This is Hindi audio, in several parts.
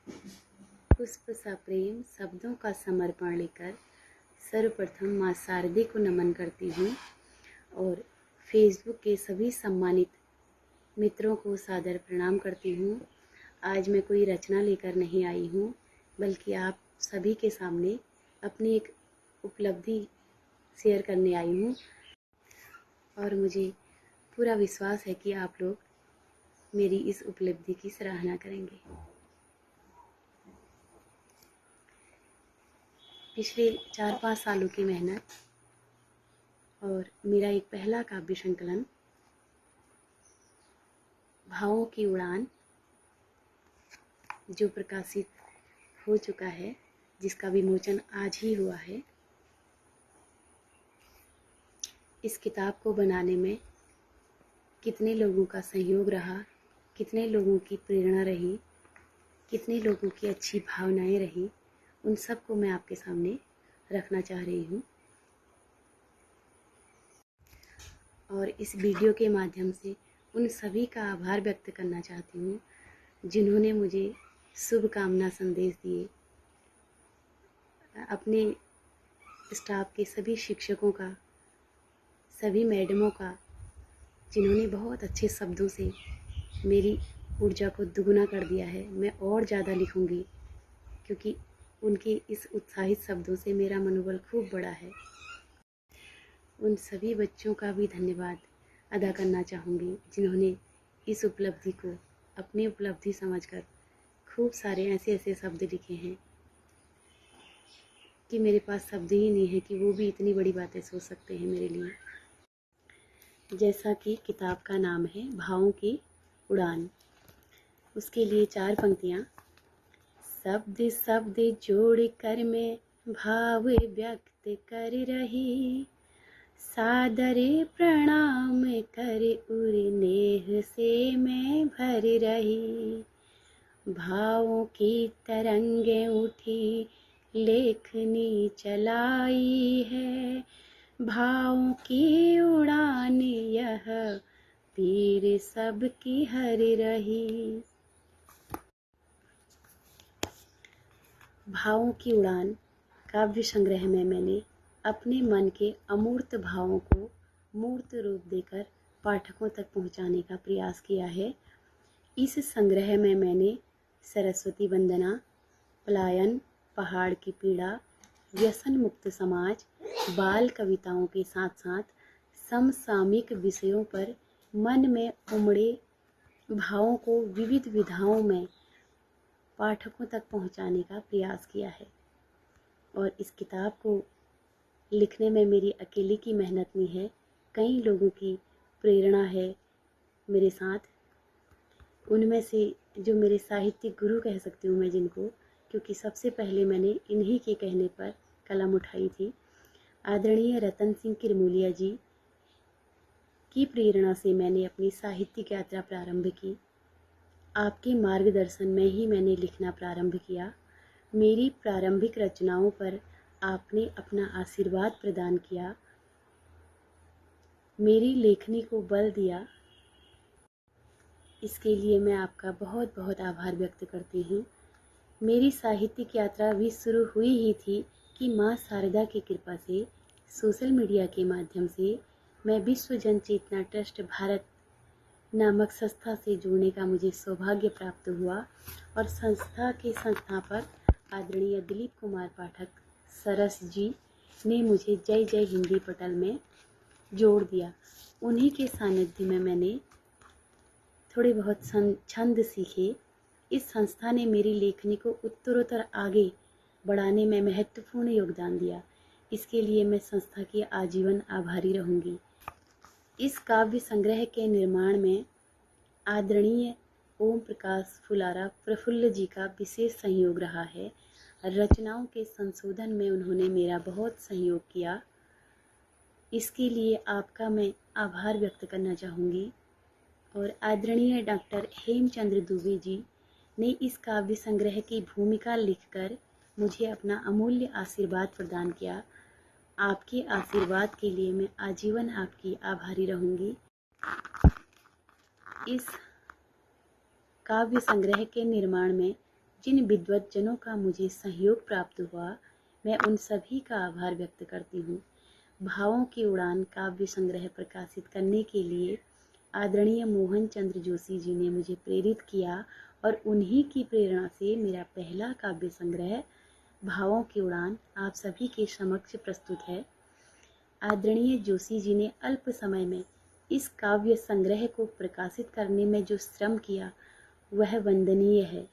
पुष्प सा प्रेम शब्दों का समर्पण लेकर सर्वप्रथम माँ शारदे को नमन करती हूँ और फेसबुक के सभी सम्मानित मित्रों को सादर प्रणाम करती हूँ। आज मैं कोई रचना लेकर नहीं आई हूँ, बल्कि आप सभी के सामने अपनी एक उपलब्धि शेयर करने आई हूँ और मुझे पूरा विश्वास है कि आप लोग मेरी इस उपलब्धि की सराहना करेंगे। पिछले 4-5 सालों की मेहनत और मेरा एक पहला काव्य संकलन भावों की उड़ान जो प्रकाशित हो चुका है, जिसका विमोचन आज ही हुआ है। इस किताब को बनाने में कितने लोगों का सहयोग रहा, कितने लोगों की प्रेरणा रही, कितने लोगों की अच्छी भावनाएं रही, उन सब को मैं आपके सामने रखना चाह रही हूँ। और इस वीडियो के माध्यम से उन सभी का आभार व्यक्त करना चाहती हूँ जिन्होंने मुझे शुभकामना संदेश दिए। अपने स्टाफ के सभी शिक्षकों का, सभी मैडमों का, जिन्होंने बहुत अच्छे शब्दों से मेरी ऊर्जा को दुगुना कर दिया है। मैं और ज़्यादा लिखूँगी क्योंकि उनके इस उत्साहित शब्दों से मेरा मनोबल खूब बढ़ा है। उन सभी बच्चों का भी धन्यवाद अदा करना चाहूँगी जिन्होंने इस उपलब्धि को अपनी उपलब्धि समझकर खूब सारे ऐसे शब्द लिखे हैं कि मेरे पास शब्द ही नहीं है कि वो भी इतनी बड़ी बातें सोच सकते हैं मेरे लिए। जैसा कि किताब का नाम है भावों की उड़ान, उसके लिए 4 पंक्तियाँ। शब्द शब्द जोड़ कर मैं भाव व्यक्त कर रही, सादर प्रणाम कर उर नेह से मैं भर रही। भावों की तरंगें उठी लेखनी चलाई है, भावों की उड़ान यह पीर सबकी हर रही। भावों की उड़ान काव्य संग्रह में मैंने अपने मन के अमूर्त भावों को मूर्त रूप देकर पाठकों तक पहुंचाने का प्रयास किया है। इस संग्रह में मैंने सरस्वती वंदना, पलायन, पहाड़ की पीड़ा, व्यसन मुक्त समाज, बाल कविताओं के साथ साथ समसामयिक विषयों पर मन में उमड़े भावों को विविध विधाओं में पाठकों तक पहुंचाने का प्रयास किया है। और इस किताब को लिखने में मेरी अकेले की मेहनत नहीं है, कई लोगों की प्रेरणा है मेरे साथ। उनमें से जो मेरे साहित्यिक गुरु कह सकती हूँ मैं जिनको, क्योंकि सबसे पहले मैंने इन्हीं के कहने पर कलम उठाई थी। आदरणीय रतन सिंह किरमूलिया जी की प्रेरणा से मैंने अपनी साहित्यिक यात्रा प्रारंभ की। आपके मार्गदर्शन में ही मैंने लिखना प्रारंभ किया। मेरी प्रारंभिक रचनाओं पर आपने अपना आशीर्वाद प्रदान किया, मेरी लेखनी को बल दिया। इसके लिए मैं आपका बहुत बहुत आभार व्यक्त करती हूँ। मेरी साहित्यिक यात्रा भी शुरू हुई ही थी कि माँ शारदा की कृपा से सोशल मीडिया के माध्यम से मैं विश्व जन चेतना ट्रस्ट भारत नामक संस्था से जुड़ने का मुझे सौभाग्य प्राप्त हुआ और संस्था के संस्थापक आदरणीय दिलीप कुमार पाठक सरस जी ने मुझे जय जय हिंदी पटल में जोड़ दिया। उन्हीं के सानिध्य में मैंने थोड़े बहुत छंद सीखे। इस संस्था ने मेरी लेखनी को उत्तरोत्तर आगे बढ़ाने में महत्वपूर्ण योगदान दिया। इसके लिए मैं संस्था की आजीवन आभारी रहूँगी। इस काव्य संग्रह के निर्माण में आदरणीय ओम प्रकाश फुलारा प्रफुल्ल जी का विशेष सहयोग रहा है। रचनाओं के संशोधन में उन्होंने मेरा बहुत सहयोग किया। इसके लिए आपका मैं आभार व्यक्त करना चाहूँगी। और आदरणीय डॉक्टर हेमचंद्र दुबे जी ने इस काव्य संग्रह की भूमिका लिखकर मुझे अपना अमूल्य आशीर्वाद प्रदान किया। आपके आशीर्वाद के लिए मैं आजीवन आपकी आभारी रहूँगी। इस काव्य संग्रह के निर्माण में जिन विद्वज्जनों का मुझे सहयोग प्राप्त हुआ, मैं उन सभी का आभार व्यक्त करती हूँ। भावों की उड़ान काव्य संग्रह प्रकाशित करने के लिए आदरणीय मोहन चंद्र जोशी जी ने मुझे प्रेरित किया और उन्हीं की प्रेरणा से मेरा पहला काव्य संग्रह भावों की उड़ान आप सभी के समक्ष प्रस्तुत है। आदरणीय जोशी जी ने अल्प समय में इस काव्य संग्रह को प्रकाशित करने में जो श्रम किया वह वंदनीय है।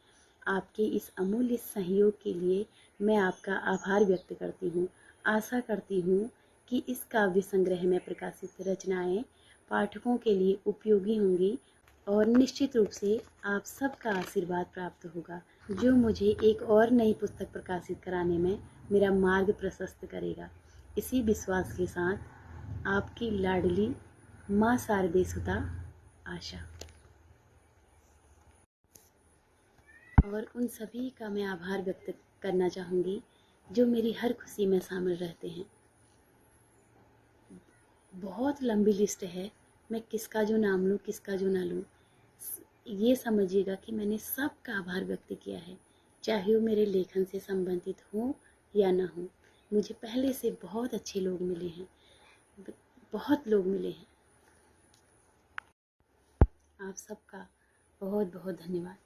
आपके इस अमूल्य सहयोग के लिए मैं आपका आभार व्यक्त करती हूँ। आशा करती हूँ कि इस काव्य संग्रह में प्रकाशित रचनाएं पाठकों के लिए उपयोगी होंगी और निश्चित रूप से आप सबका आशीर्वाद प्राप्त होगा, जो मुझे एक और नई पुस्तक प्रकाशित कराने में मेरा मार्ग प्रशस्त करेगा। इसी विश्वास के साथ आपकी लाडली माँ शारदे सुता आशा। और उन सभी का मैं आभार व्यक्त करना चाहूँगी जो मेरी हर खुशी में शामिल रहते हैं। बहुत लंबी लिस्ट है, मैं किसका जो नाम लूँ किसका जो ना लूँ। ये समझिएगा कि मैंने सबका आभार व्यक्त किया है, चाहे वो मेरे लेखन से संबंधित हो या ना हो। मुझे पहले से बहुत अच्छे लोग मिले हैं, बहुत लोग मिले हैं। आप सबका बहुत बहुत धन्यवाद।